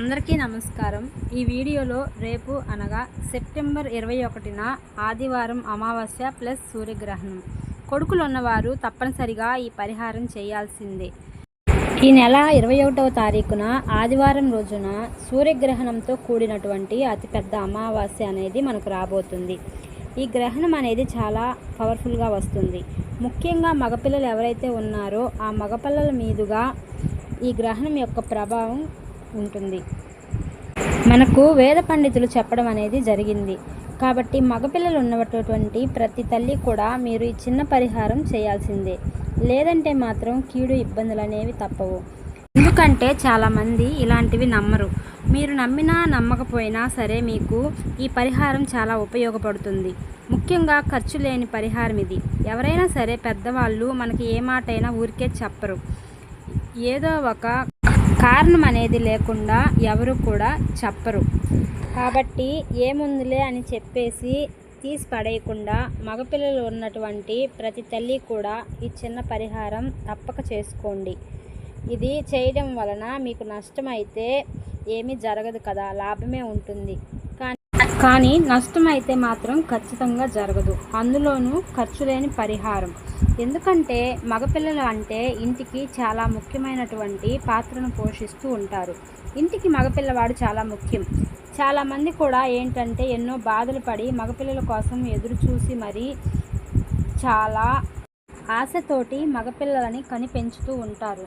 అందరికీ నమస్కారం। ఈ వీడియోలో రేపు అనగా సెప్టెంబర్ 21న ఆదివారం అమావాస్య ప్లస్ సూర్యగ్రహణం కొడుకులు ఉన్నవారు తప్పనిసరిగా ఈ పరిహారం చేయాల్సిందే। ఈ నెల 21వ తారీఖున ఆదివారం రోజున సూర్యగ్రహణంతో కూడినటువంటి అతిపెద్ద అమావాస్య అనేది మనకు రాబోతుంది। ఈ గ్రహణం అనేది చాలా పవర్ఫుల్గా వస్తుంది। ముఖ్యంగా మగపిల్లలు ఎవరైతే ఉన్నారో ఆ మగపిల్లల మీదుగా ఈ గ్రహణం యొక్క ప్రభావం ఉంటుంది। మనకు వేద పండితులు చెప్పడం అనేది జరిగింది కాబట్టి మగపిల్లలు ఉన్నటువంటి ప్రతి తల్లి కూడా మీరు ఈ చిన్న పరిహారం చేయాల్సిందే, లేదంటే మాత్రం కీడు ఇబ్బందులు అనేవి తప్పవు। ఎందుకంటే చాలామంది ఇలాంటివి నమ్మరు। మీరు నమ్మినా నమ్మకపోయినా సరే మీకు ఈ పరిహారం చాలా ఉపయోగపడుతుంది। ముఖ్యంగా ఖర్చు లేని పరిహారం ఇది। ఎవరైనా సరే పెద్దవాళ్ళు మనకి ఏ మాటైనా ఊరికే చెప్పరు, ఏదో ఒక కారణం అనేది లేకుండా ఎవరు కూడా చెప్పరు। కాబట్టి ఏముందిలే అని చెప్పేసి తీసి పడేయకుండా మగపిల్లలు ఉన్నటువంటి ప్రతి తల్లి కూడా ఈ చిన్న పరిహారం తప్పక చేసుకోండి। ఇది చేయడం వలన మీకు నష్టమైతే ఏమీ జరగదు కదా, లాభమే ఉంటుంది। కానీ నష్టం అయితే మాత్రం ఖచ్చితంగా జరగదు, అందులోనూ ఖర్చు లేని పరిహారం। ఎందుకంటే మగపిల్లలు అంటే ఇంటికి చాలా ముఖ్యమైనటువంటి పాత్రను పోషిస్తూ ఉంటారు। ఇంటికి మగపిల్లవాడు చాలా ముఖ్యం। చాలామంది కూడా ఏంటంటే ఎన్నో బాధలు పడి మగపిల్లల కోసం ఎదురు చూసి మరీ చాలా ఆశతోటి మగపిల్లలని కని పెంచుతూ ఉంటారు।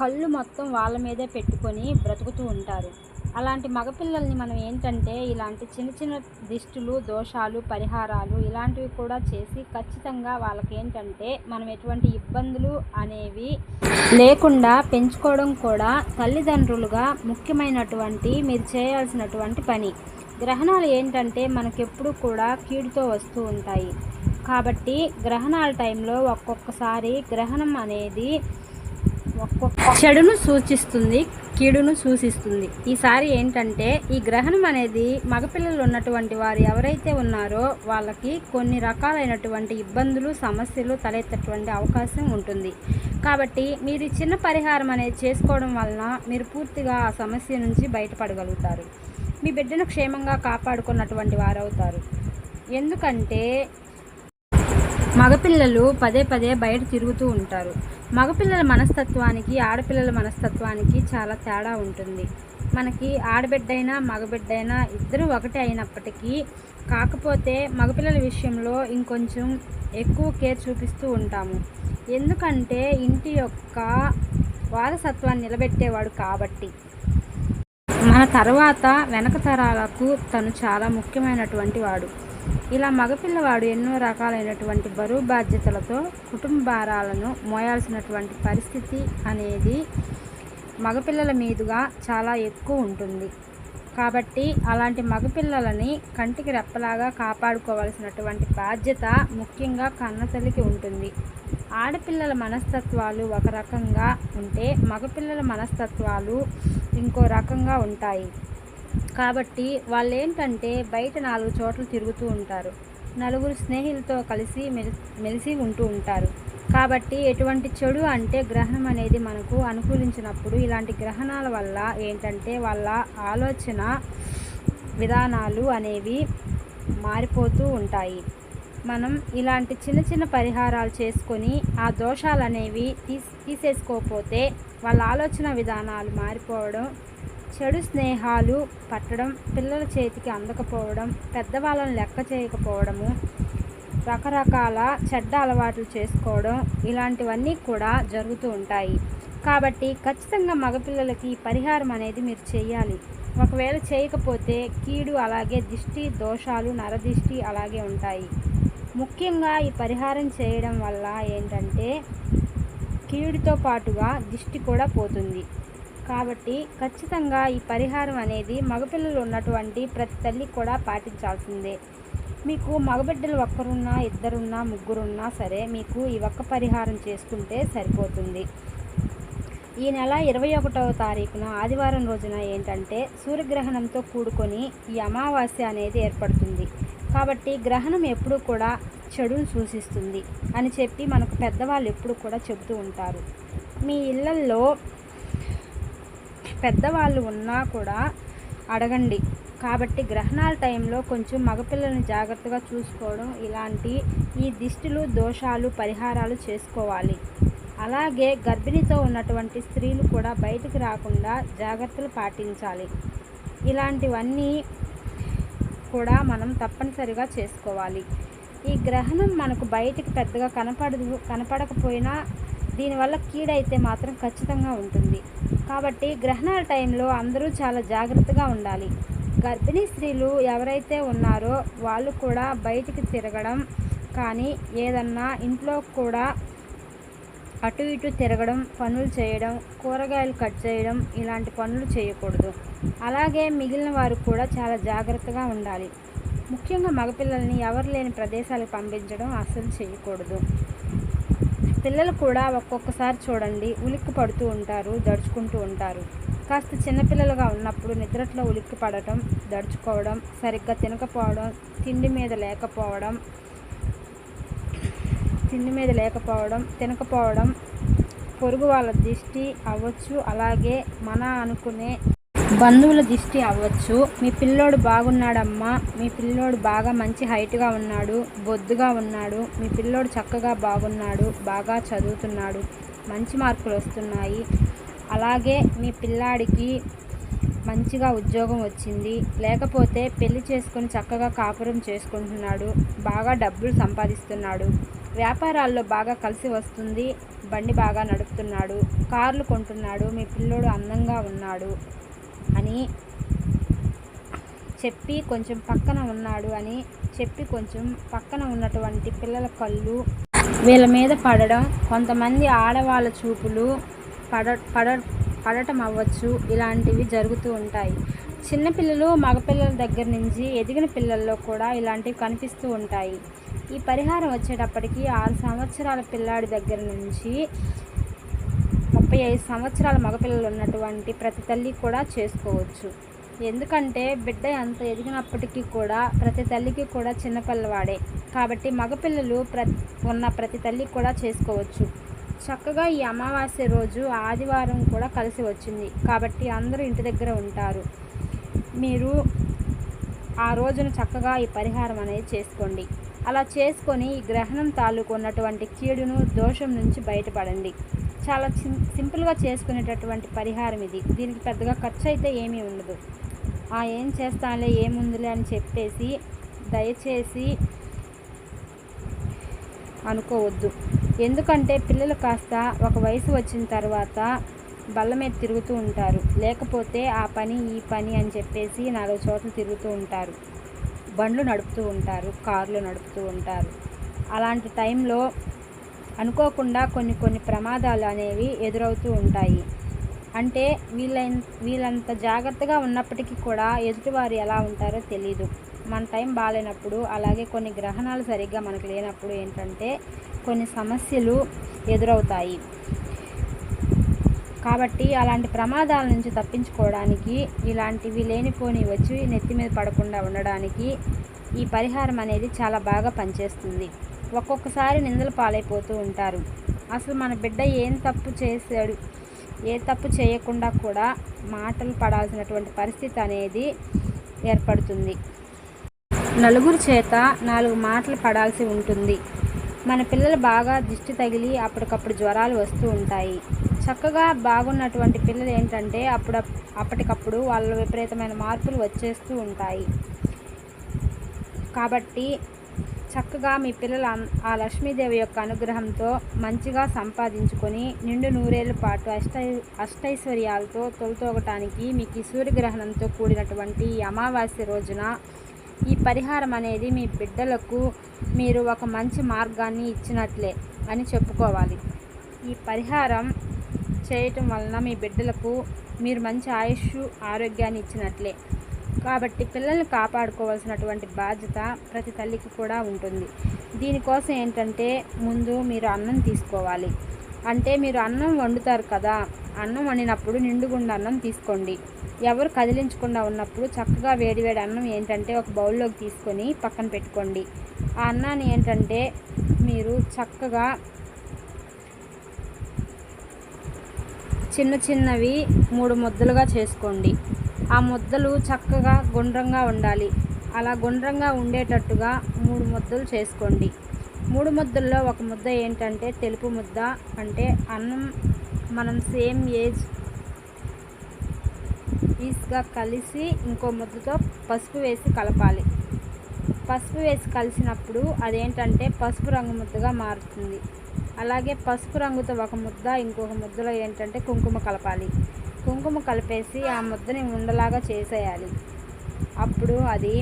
కళ్ళు మొత్తం వాళ్ళ మీదే పెట్టుకొని బ్రతుకుతూ ఉంటారు। అలాంటి మగపిల్లల్ని మనం ఏంటంటే ఇలాంటి చిన్న చిన్న దిష్టులు, దోషాలు, పరిహారాలు ఇలాంటివి కూడా చేసి ఖచ్చితంగా వాళ్ళకి ఏంటంటే మనం ఎటువంటి ఇబ్బందులు అనేవి లేకుండా పెంచుకోవడం కూడా తల్లిదండ్రులుగా ముఖ్యమైనటువంటి మీరు చేయాల్సినటువంటి పని। గ్రహణాలు ఏంటంటే మనకెప్పుడు కూడా కీడుతో వస్తూ ఉంటాయి కాబట్టి గ్రహణాల టైంలో ఒక్కొక్కసారి గ్రహణం అనేది చెడును సూచిస్తుంది, కీడును సూచిస్తుంది। ఈసారి ఏంటంటే ఈ గ్రహణం అనేది మగపిల్లలు ఉన్నటువంటి వారు ఎవరైతే ఉన్నారో వాళ్ళకి కొన్ని రకాలైనటువంటి ఇబ్బందులు, సమస్యలు తలెత్తటువంటి అవకాశం ఉంటుంది। కాబట్టి మీరు చిన్న పరిహారం అనేది చేసుకోవడం వలన మీరు పూర్తిగా ఆ సమస్య నుంచి బయటపడగలుగుతారు, మీ బిడ్డను క్షేమంగా కాపాడుకున్నటువంటి వారు అవుతారు। ఎందుకంటే మగపిల్లలు పదే పదే బయట తిరుగుతూ ఉంటారు। మగపిల్లల మనస్తత్వానికి ఆడపిల్లల మనస్తత్వానికి చాలా తేడా ఉంటుంది। మనకి ఆడబిడ్డైనా మగబిడ్డైనా ఇద్దరు ఒకటే అయినప్పటికీ కాకపోతే మగపిల్లల విషయంలో ఇంకొంచెం ఎక్కువ కేర్ చూపిస్తూ ఉంటాము। ఎందుకంటే ఇంటి యొక్క వారసత్వాన్ని నిలబెట్టేవాడు కాబట్టి మన తర్వాత వెనక తరాలకు తను చాలా ముఖ్యమైనటువంటి వాడు। ఇలా మగపిల్లవాడు ఎన్నో రకాలైనటువంటి బరువు బాధ్యతలతో కుటుంబ భారాలను మోయాల్సినటువంటి పరిస్థితి అనేది మగపిల్లల మీదుగా చాలా ఎక్కువ ఉంటుంది। కాబట్టి అలాంటి మగపిల్లలని కంటికి రెప్పలాగా కాపాడుకోవాల్సినటువంటి బాధ్యత ముఖ్యంగా కన్నతల్లికి ఉంటుంది। ఆడపిల్లల మనస్తత్వాలు ఒక రకంగా ఉంటే మగపిల్లల మనస్తత్వాలు ఇంకో రకంగా ఉంటాయి। కాబట్టి వాళ్ళు ఏంటంటే బయట 4 చోట్ల తిరుగుతూ ఉంటారు, నలుగురు స్నేహితులతో కలిసి మెలిసి ఉంటూ ఉంటారు। కాబట్టి ఎటువంటి చెడు అంటే గ్రహణం అనేది మనకు అనుకూలించినప్పుడు ఇలాంటి గ్రహణాల వల్ల ఏంటంటే వాళ్ళ ఆలోచన విధానాలు అనేవి మారిపోతూ ఉంటాయి। మనం ఇలాంటి చిన్న చిన్న పరిహారాలు చేసుకొని ఆ దోషాలు అనేవి తీసేసుకోకపోతే వాళ్ళ ఆలోచన విధానాలు మారిపోవడం, చెడు స్నేహాలు పట్టడం, పిల్లల చేతికి అందకపోవడం, పెద్దవాళ్ళని లెక్క చేయకపోవడము, రకరకాల చెడ్డ అలవాట్లు చేసుకోవడం ఇలాంటివన్నీ కూడా జరుగుతూ ఉంటాయి। కాబట్టి ఖచ్చితంగా మగపిల్లలకి పరిహారం అనేది మీరు చేయాలి। ఒకవేళ చేయకపోతే కీడు అలాగే దిష్టి దోషాలు, నరదిష్టి అలాగే ఉంటాయి। ముఖ్యంగా ఈ పరిహారం చేయడం వల్ల ఏంటంటే కీడుతో పాటుగా దిష్టి కూడా పోతుంది। కాబట్టి ఖచ్చితంగా ఈ పరిహారం అనేది మగపిల్లలు ఉన్నటువంటి ప్రతి తల్లి కూడా పాటించాల్సిందే। మీకు మగబిడ్డలు ఒక్కరున్నా, ఇద్దరున్నా, ముగ్గురున్నా సరే మీకు ఈ ఒక్క పరిహారం చేసుకుంటే సరిపోతుంది। ఈ నెల 21వ తారీఖున ఆదివారం రోజున ఏంటంటే సూర్యగ్రహణంతో కూడుకొని ఈ అమావాస్య అనేది ఏర్పడుతుంది। కాబట్టి గ్రహణం ఎప్పుడు కూడా చెడును సూచిస్తుంది అని చెప్పి మనకు పెద్దవాళ్ళు ఎప్పుడు కూడా చెబుతూ ఉంటారు। మీ ఇళ్లల్లో పెద్దవాళ్ళు ఉన్నా కూడా అడగండి. కాబట్టి గ్రహణాల టైంలో కొంచెం మగపిల్లల్ని జాగ్రత్తగా చూసుకోవడం, ఇలాంటి ఈ దిష్టిలు దోషాలు పరిహారాలు చేసుకోవాలి. అలాగే గర్భిణితో ఉన్నటువంటి స్త్రీలు కూడా బయటికి రాకుండా జాగ్రత్తలు పాటించాలి. ఇలాంటివన్నీ కూడా మనం తప్పనిసరిగా చేసుకోవాలి. ఈ గ్రహణం మనకు బయటికి పెద్దగా కనపడకపోయినా దీనివల్ల కీడైతే మాత్రం ఖచ్చితంగా ఉంటుంది. కాబట్టి గ్రహణాల టైంలో అందరూ చాలా జాగ్రత్తగా ఉండాలి. గర్భిణీ స్త్రీలు ఎవరైతే ఉన్నారో వాళ్ళు కూడా బయటికి తిరగడం కానీ, ఏదన్నా ఇంట్లో కూడా అటు ఇటు తిరగడం, పనులు చేయడం, కూరగాయలు కట్ చేయడం ఇలాంటి పనులు చేయకూడదు. అలాగే మిగిలిన వారు కూడా చాలా జాగ్రత్తగా ఉండాలి. ముఖ్యంగా మగపిల్లల్ని ఎవరు లేని ప్రదేశాలకు పంపించడం అస్సలు చేయకూడదు. పిల్లలు కూడా ఒక్కొక్కసారి చూడండి ఉలిక్కి పడుతూ ఉంటారు, దడుచుకుంటూ ఉంటారు. కాస్త చిన్నపిల్లలుగా ఉన్నప్పుడు నిద్రట్లో ఉలిక్కి పడటం, దడుచుకోవడం, సరిగ్గా తినకపోవడం, తిండి మీద లేకపోవడం, తినకపోవడం పొరుగు వాళ్ళ దిష్టి అవ్వచ్చు, అలాగే మన అనుకునే బంధువుల దిష్టి అవ్వచ్చు. మీ పిల్లోడు బాగున్నాడమ్మా, మీ పిల్లోడు బాగా మంచి హైట్గా ఉన్నాడు, బొద్దుగా ఉన్నాడు, మీ పిల్లోడు చక్కగా బాగున్నాడు, బాగా చదువుతున్నాడు, మంచి మార్కులు వస్తున్నాయి, అలాగే మీ పిల్లాడికి మంచిగా ఉద్యోగం వచ్చింది, లేకపోతే పెళ్లి చేసుకొని చక్కగా కాపురం చేసుకుంటున్నాడు, బాగా డబ్బులు సంపాదిస్తున్నాడు, వ్యాపారాల్లో బాగా కలిసి వస్తుంది, బండి బాగా నడుపుతున్నాడు, కార్లు కొంటున్నాడు, మీ పిల్లోడు అందంగా ఉన్నాడు అని చెప్పి కొంచెం పక్కన ఉన్నాడు అని చెప్పి కొంచెం పక్కన ఉన్నటువంటి పిల్లల కళ్ళు వీళ్ళ మీద పడడం, కొంతమంది ఆడవాళ్ళ చూపులు పడటం అవ్వచ్చు. ఇలాంటివి జరుగుతూ ఉంటాయి. చిన్నపిల్లలు మగపిల్లల దగ్గర నుంచి ఎదిగిన పిల్లల్లో కూడా ఇలాంటివి కనిపిస్తూ ఉంటాయి. ఈ పరిహారం వచ్చేటప్పటికి 6 సంవత్సరాల పిల్లాడి దగ్గర నుంచి 35 సంవత్సరాల మగపిల్లలు ఉన్నటువంటి ప్రతి తల్లి కూడా చేసుకోవచ్చు. ఎందుకంటే బిడ్డ అంత ఎదిగినప్పటికీ కూడా ప్రతి తల్లికి కూడా చిన్నపిల్లవాడే. కాబట్టి మగపిల్లలు ఉన్న ప్రతి తల్లి కూడా చేసుకోవచ్చు. చక్కగా ఈ అమావాస్య రోజు ఆదివారం కూడా కలిసి వచ్చింది కాబట్టి అందరూ ఇంటి దగ్గర ఉంటారు. మీరు ఆ రోజున చక్కగా ఈ పరిహారం అనేది చేసుకోండి. అలా చేసుకొని ఈ గ్రహణం తాలూకు ఉన్నటువంటి కీడును దోషం నుంచి బయటపడండి. చాలా సింపుల్గా చేసుకునేటటువంటి పరిహారం ఇది. దీనికి పెద్దగా ఖర్చు అయితే ఏమీ ఉండదు. ఏం చేస్తానులే ఏముందిలే అని చెప్పేసి దయచేసి అనుకోవద్దు. ఎందుకంటే పిల్లలు కాస్త ఒక వయసు వచ్చిన తర్వాత బల్ల మీద తిరుగుతూ ఉంటారు, లేకపోతే ఆ పని ఈ పని అని చెప్పేసి 4 చోట్ల తిరుగుతూ ఉంటారు, బండ్లు నడుపుతూ ఉంటారు, కార్లు నడుపుతూ ఉంటారు. అలాంటి టైంలో అనుకోకుండా కొన్ని ప్రమాదాలు అనేవి ఎదురవుతూ ఉంటాయి. అంటే వీళ్ళంత జాగ్రత్తగా ఉన్నప్పటికీ కూడా ఎదుటివారు ఎలా ఉంటారో తెలీదు. మన టైం బాగాలేనప్పుడు, అలాగే కొన్ని గ్రహణాలు సరిగ్గా మనకు లేనప్పుడు ఏంటంటే కొన్ని సమస్యలు ఎదురవుతాయి. కాబట్టి అలాంటి ప్రమాదాల నుంచి తప్పించుకోవడానికి, ఇలాంటివి లేనిపోని వచ్చి నెత్తి మీద పడకుండా ఉండడానికి ఈ పరిహారం అనేది చాలా బాగా పనిచేస్తుంది. ఒక్కొక్కసారి నిందల పాలైపోతూ ఉంటారు. అసలు మన బిడ్డ ఏం తప్పు చేశాడు, ఏ తప్పు చేయకుండా కూడా మాటలు పడాల్సినటువంటి పరిస్థితి అనేది ఏర్పడుతుంది. నలుగురి చేత 4 మాటలు పడాల్సి ఉంటుంది. మన పిల్లలు బాగా దిష్టి తగిలి అప్పటికప్పుడు జ్వరాలు వస్తూ ఉంటాయి. చక్కగా బాగున్నటువంటి పిల్లలు ఏంటంటే అప్పటికప్పుడు వాళ్ళ విపరీతమైన మార్పులు వచ్చేస్తూ ఉంటాయి. కాబట్టి చక్కగా మీ పిల్లలు ఆ లక్ష్మీదేవి యొక్క అనుగ్రహంతో మంచిగా సంపాదించుకొని నిండు 100 ఏళ్ల పాటు అష్టైశ్వర్యాలతో తొలతూగటానికి మీకు ఈ సూర్యగ్రహణంతో కూడినటువంటి ఈ అమావాస్య రోజున ఈ పరిహారం అనేది మీ బిడ్డలకు మీరు ఒక మంచి మార్గాన్ని ఇచ్చినట్లే అని చెప్పుకోవాలి. ఈ పరిహారం చేయటం వలన మీ బిడ్డలకు మీరు మంచి ఆయుష్ ఆరోగ్యాన్ని ఇచ్చినట్లే. కాబట్టి పిల్లల్ని కాపాడుకోవాల్సినటువంటి బాధ్యత ప్రతి తల్లికి కూడా ఉంటుంది. దీనికోసం ఏంటంటే ముందు మీరు అన్నం తీసుకోవాలి. అంటే మీరు అన్నం వండుతారు కదా, అన్నం వండినప్పుడు నిండుగుండ అన్నం తీసుకోండి. ఎవరు కదిలించకుండా ఉన్నప్పుడు చక్కగా వేడివేడి అన్నం ఏంటంటే ఒక బౌల్లోకి తీసుకొని పక్కన పెట్టుకోండి. ఆ అన్నాన్ని ఏంటంటే మీరు చక్కగా చిన్న చిన్నవి 3 ముద్దలుగా చేసుకోండి. ఆ ముద్దలు చక్కగా గుండ్రంగా ఉండాలి. అలా గుండ్రంగా ఉండేటట్టుగా 3 ముద్దలు చేసుకోండి. 3 ముద్దల్లో ఒక ముద్ద ఏంటంటే తెలుపు ముద్ద, అంటే అన్నం మనం సేమ్ ఈస్గా కలిసి ఇంకో ముద్దతో పసుపు వేసి కలపాలి. పసుపు వేసి కలిసినప్పుడు అదేంటంటే పసుపు రంగు ముద్దగా మారుతుంది. అలాగే పసుపు రంగుతో ఒక ముద్ద, ఇంకొక ముద్దలో ఏంటంటే కుంకుమ కలపాలి. కుంకుమ కలిపేసి ఆ ముద్దని ఉండలాగా చేసేయాలి. అప్పుడు అది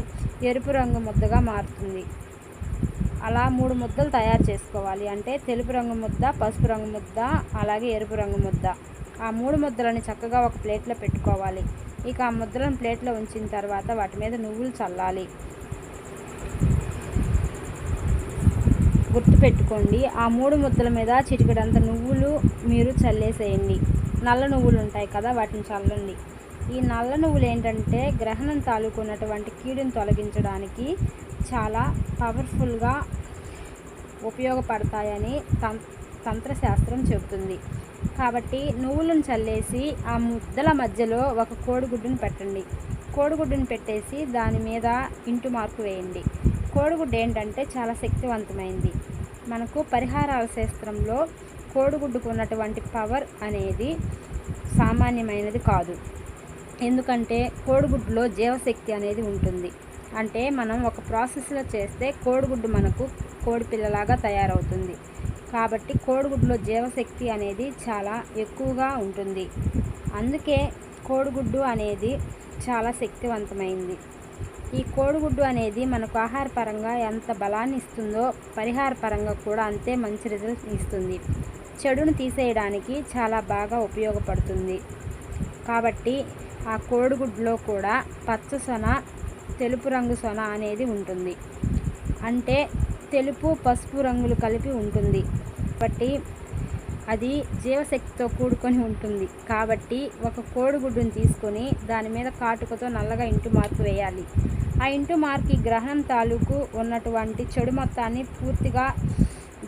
ఎరుపు రంగు ముద్దగా మారుతుంది. అలా 3 ముద్దలు తయారు చేసుకోవాలి. అంటే తెలుపు రంగు ముద్ద, పసుపు రంగు ముద్ద, అలాగే ఎరుపు రంగు ముద్ద. ఆ 3 ముద్దలని చక్కగా ఒక ప్లేట్లో పెట్టుకోవాలి. ఇక ఆ ముద్దలను ప్లేట్లో ఉంచిన తర్వాత వాటి మీద నువ్వులు చల్లాలి. గుర్తుపెట్టుకోండి, ఆ 3 ముద్దల మీద చిటికెడంత నువ్వులు మీరు చల్లేసేయండి. నల్ల నువ్వులు ఉంటాయి కదా, వాటిని చల్లండి. ఈ నల్ల నువ్వులు ఏంటంటే గ్రహణం తాలూకు ఉన్నటువంటి కీడును తొలగించడానికి చాలా పవర్ఫుల్గా ఉపయోగపడతాయని తంత్రశాస్త్రం చెబుతుంది. కాబట్టి నువ్వులను చల్లేసి ఆ ముద్దల మధ్యలో ఒక కోడిగుడ్డును పెట్టండి. కోడిగుడ్డును పెట్టేసి దాని మీద ఇంటు మార్కు వేయండి. కోడిగుడ్డు ఏంటంటే చాలా శక్తివంతమైంది. మనకు పరిహారాల శాస్త్రంలో కోడిగుడ్డుకు ఉన్నటువంటి పవర్ అనేది సామాన్యమైనది కాదు. ఎందుకంటే కోడిగుడ్డులో జీవశక్తి అనేది ఉంటుంది. అంటే మనం ఒక ప్రాసెస్లో చేస్తే కోడిగుడ్డు మనకు కోడి పిల్లలాగా తయారవుతుంది. కాబట్టి కోడిగుడ్డులో జీవశక్తి అనేది చాలా ఎక్కువగా ఉంటుంది. అందుకే కోడిగుడ్డు అనేది చాలా శక్తివంతమైంది. ఈ కోడిగుడ్డు అనేది మనకు ఆహారపరంగా ఎంత బలాన్ని ఇస్తుందో పరిహారపరంగా కూడా అంతే మంచి రిజల్ట్ ఇస్తుంది. చెడును తీసేయడానికి చాలా బాగా ఉపయోగపడుతుంది. కాబట్టి ఆ కోడిగుడ్డులో కూడా పచ్చ సొన, తెలుపు రంగు సొన అనేది ఉంటుంది. అంటే తెలుపు, పసుపు రంగులు కలిపి ఉంటుంది. కాబట్టి అది జీవశక్తితో కూడుకొని ఉంటుంది. కాబట్టి ఒక కోడిగుడ్డుని తీసుకొని దాని మీద కాటుకతో నల్లగా ఇంటు మార్కు వేయాలి. ఆ ఇంటు మార్కు ఈ గ్రహణం తాలూకు ఉన్నటువంటి చెడు మొత్తాన్ని పూర్తిగా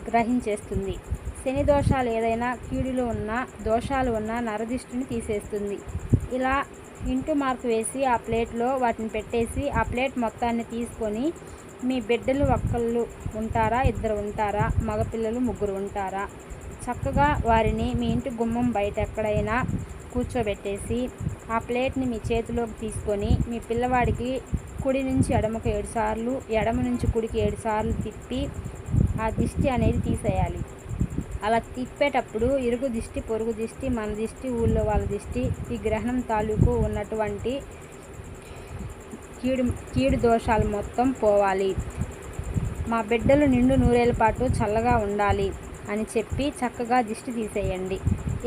గ్రహించేస్తుంది. శని దోషాలు ఏదైనా కీడులు ఉన్నా, దోషాలు ఉన్నా నరదిష్టిని తీసేస్తుంది. ఇలా ఇంటు మార్కు వేసి ఆ ప్లేట్లో వాటిని పెట్టేసి ఆ ప్లేట్ మొత్తాన్ని తీసుకొని మీ బిడ్డలు ఒక్కళ్ళు ఉంటారా, 2 ఉంటారా, మగపిల్లలు 3 ఉంటారా, చక్కగా వారిని మీ ఇంటి గుమ్మం బయట ఎక్కడైనా కూర్చోబెట్టేసి ఆ ప్లేట్ని మీ చేతిలోకి తీసుకొని మీ పిల్లవాడికి కుడి నుంచి ఎడమకు 7 సార్లు, ఎడమ నుంచి కుడికి 7 సార్లు తిప్పి ఆ దిష్టి అనేది తీసేయాలి. అలా తిప్పేటప్పుడు ఇరుగు దిష్టి, పొరుగు దిష్టి, మన దిష్టి, ఊళ్ళో వాళ్ళ దిష్టి, ఈ గ్రహణం తాలూకు ఉన్నటువంటి కీడు దోషాలు మొత్తం పోవాలి. మా బిడ్డలు నిండు నూరేళ్ల పాటు చల్లగా ఉండాలి అని చెప్పి చక్కగా దిష్టి తీసేయండి.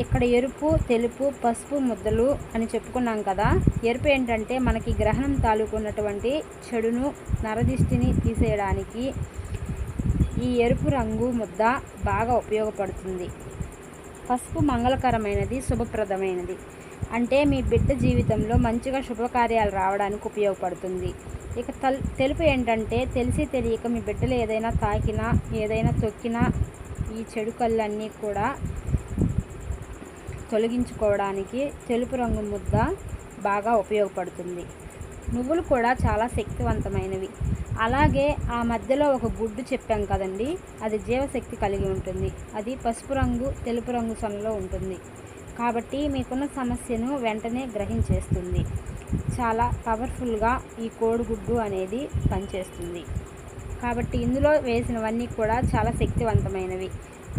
ఇక్కడ ఎరుపు, తెలుపు, పసుపు ముద్దలు అని చెప్పుకున్నాం కదా. ఎరుపు ఏంటంటే మనకి గ్రహణం తాలూకు ఉన్నటువంటి చెడును, నరదిష్టిని తీసేయడానికి ఈ ఎరుపు రంగు ముద్ద బాగా ఉపయోగపడుతుంది. పసుపు మంగళకరమైనది, శుభప్రదమైనది. అంటే మీ బిడ్డ జీవితంలో మంచిగా శుభకార్యాలు రావడానికి ఉపయోగపడుతుంది. ఇక తెలుపు ఏంటంటే తెలిసి తెలియక మీ బిడ్డలు ఏదైనా తాకినా, ఏదైనా తొక్కినా ఈ చెడు కళ్ళన్నీ కూడా తొలగించుకోవడానికి తెలుపు రంగు ముద్ద బాగా ఉపయోగపడుతుంది. నువ్వులు కూడా చాలా శక్తివంతమైనవి. అలాగే ఆ మధ్యలో ఒక గుడ్డు చెప్పాం కదండి, అది జీవశక్తి కలిగి ఉంటుంది. అది పసుపు రంగు, తెలుపు రంగు సొనలో ఉంటుంది. కాబట్టి మీకున్న సమస్యను వెంటనే గ్రహించేస్తుంది. చాలా పవర్ఫుల్గా ఈ కోడిగుడ్డు అనేది పనిచేస్తుంది. కాబట్టి ఇందులో వేసినవన్నీ కూడా చాలా శక్తివంతమైనవి.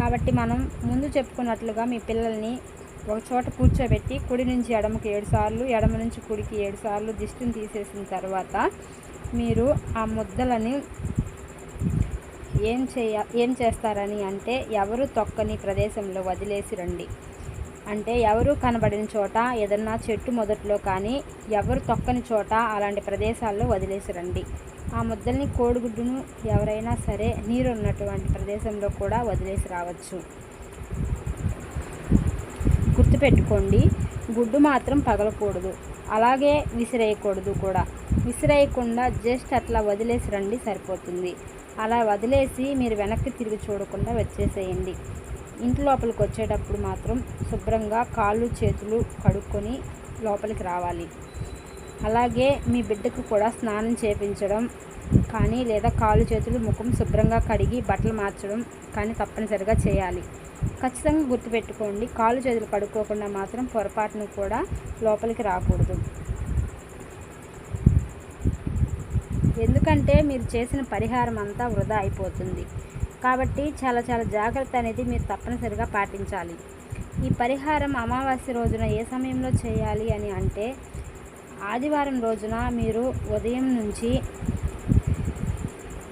కాబట్టి మనం ముందు చెప్పుకున్నట్లుగా మీ పిల్లల్ని ఒక చోట కూర్చోబెట్టి కుడి నుంచి ఎడమకి 7 సార్లు, ఎడమ నుంచి కుడికి 7 సార్లు దిష్టిని తీసేసిన తర్వాత మీరు ఆ ముద్దలని ఏం చేస్తారని అంటే ఎవరు తొక్కని ప్రదేశంలో వదిలేసి రండి. అంటే ఎవరు కనబడిన చోట, ఏదన్నా చెట్టు మొదట్లో కానీ ఎవరు తొక్కని చోట అలాంటి ప్రదేశాల్లో వదిలేసి రండి. ఆ ముద్దల్ని, కోడిగుడ్డును ఎవరైనా సరే నీరు ఉన్నటువంటి ప్రదేశంలో కూడా వదిలేసి రావచ్చు. గుర్తుపెట్టుకోండి, గుడ్డు మాత్రం పగలకూడదు, అలాగే విసిరేయకూడదు కూడా. విసిరేయకుండా జస్ట్ అట్లా వదిలేసి రండి, సరిపోతుంది. అలా వదిలేసి మీరు వెనక్కి తిరిగి చూడకుండా వచ్చేసేయండి. ఇంటి లోపలికి వచ్చేటప్పుడు మాత్రం శుభ్రంగా కాళ్ళు చేతులు కడుక్కొని లోపలికి రావాలి. అలాగే మీ బిడ్డకు కూడా స్నానం చేయించడం కానీ లేదా కాళ్ళు చేతులు ముఖం శుభ్రంగా కడిగి బట్టలు మార్చడం కానీ తప్పనిసరిగా చేయాలి. ఖచ్చితంగా గుర్తుపెట్టుకోండి, కాళ్ళు చేతులు కడుక్కోకుండా మాత్రం పొరపాటును కూడా లోపలికి రాకూడదు. ఎందుకంటే మీరు చేసిన పరిహారం అంతా వృధా అయిపోతుంది. కాబట్టి చాలా జాగ్రత్త అనేది మీరు తప్పనిసరిగా పాటించాలి. ఈ పరిహారం అమావాస్య రోజున ఏ సమయంలో చేయాలి అని అంటే, ఆదివారం రోజున మీరు ఉదయం నుంచి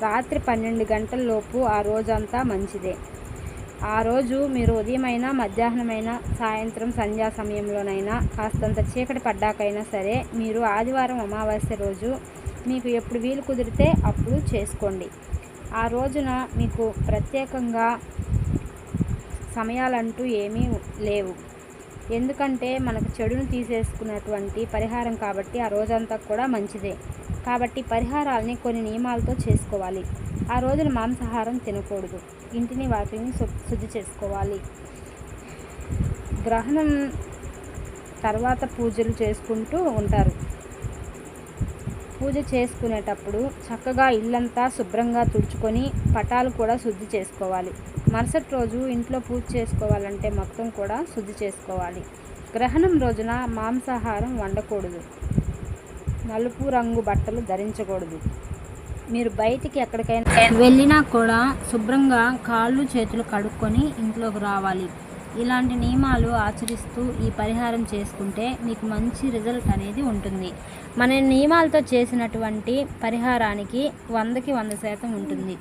రాత్రి 12 గంటల లోపు ఆ రోజంతా మంచిదే. ఆ రోజు మీరు ఉదయమైనా మధ్యాహ్నమైనా సాయంత్రం సంధ్యా సమయంలోనైనా కాస్తంత చీకటి పడ్డాకైనా సరే మీరు ఆదివారం అమావాస్య రోజు మీకు ఎప్పుడు వీలు కుదిరితే అప్పుడు చేసుకోండి. ఆ రోజున మీకు ప్రత్యేకంగా సమయాలంటూ ఏమీ లేవు. ఎందుకంటే మనకు చెడును తీసేసుకున్నటువంటి పరిహారం కాబట్టి ఆ రోజంతా కూడా మంచిదే. కాబట్టి పరిహారాలని కొన్ని నియమాలతో చేసుకోవాలి. ఆ రోజున మాంసాహారం తినకూడదు. ఇంటిని వాటిని శుద్ధి చేసుకోవాలి. గ్రహణం తర్వాత పూజలు చేసుకుంటూ ఉంటారు. పూజ చేసుకునేటప్పుడు చక్కగా ఇల్లంతా శుభ్రంగా తుడుచుకొని పటాలు కూడా శుద్ధి చేసుకోవాలి. మరుసటి రోజు ఇంట్లో పూజ చేసుకోవాలంటే మొత్తం కూడా శుద్ధి చేసుకోవాలి. గ్రహణం రోజున మాంసాహారం వండకూడదు. నలుపు రంగు బట్టలు ధరించకూడదు. మీరు బయటికి ఎక్కడికైనా వెళ్ళినా కూడా శుభ్రంగా కాళ్ళు చేతులు కడుక్కొని ఇంట్లోకి రావాలి. ఇలాంటి నియమాలు ఆచరిస్తూ ఈ పరిహారం చేసుకుంటే మీకు మంచి రిజల్ట్ అనేది ఉంటుంది. మన నియమాలతో చేసినటువంటి పరిహారానికి 100కి 100% ఉంటుంది.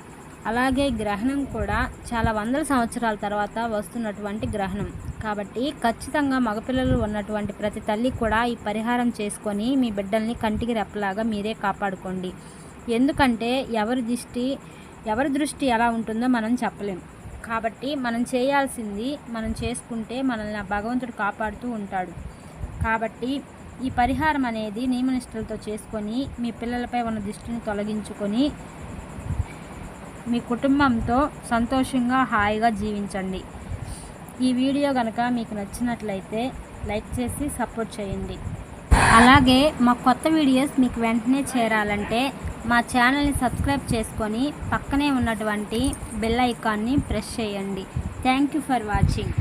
అలాగే గ్రహణం కూడా చాలా వందల సంవత్సరాల తర్వాత వస్తున్నటువంటి గ్రహణం కాబట్టి ఖచ్చితంగా మగపిల్లలు ఉన్నటువంటి ప్రతి తల్లి కూడా ఈ పరిహారం చేసుకొని మీ బిడ్డల్ని కంటికి రెప్పలాగా మీరే కాపాడుకోండి. ఎందుకంటే ఎవరి దృష్టి ఎలా ఉంటుందో మనం చెప్పలేం. కాబట్టి మనం చేయాల్సింది మనం చేసుకుంటే మనల్ని ఆ భగవంతుడు కాపాడుతూ ఉంటాడు. కాబట్టి ఈ పరిహారం అనేది నియమనిష్టలతో చేసుకొని మీ పిల్లలపై ఉన్న దృష్టిని తొలగించుకొని మీ కుటుంబంతో సంతోషంగా హాయిగా జీవించండి. ఈ వీడియో కనుక మీకు నచ్చినట్లయితే లైక్ చేసి సపోర్ట్ చేయండి. అలాగే మా కొత్త వీడియోస్ మీకు వెంటనే చేరాలంటే మా ఛానల్ని సబ్స్క్రైబ్ చేసుకొని పక్కనే ఉన్నటువంటి బెల్ ఐకాన్ని ప్రెస్ చేయండి. Thank you for watching.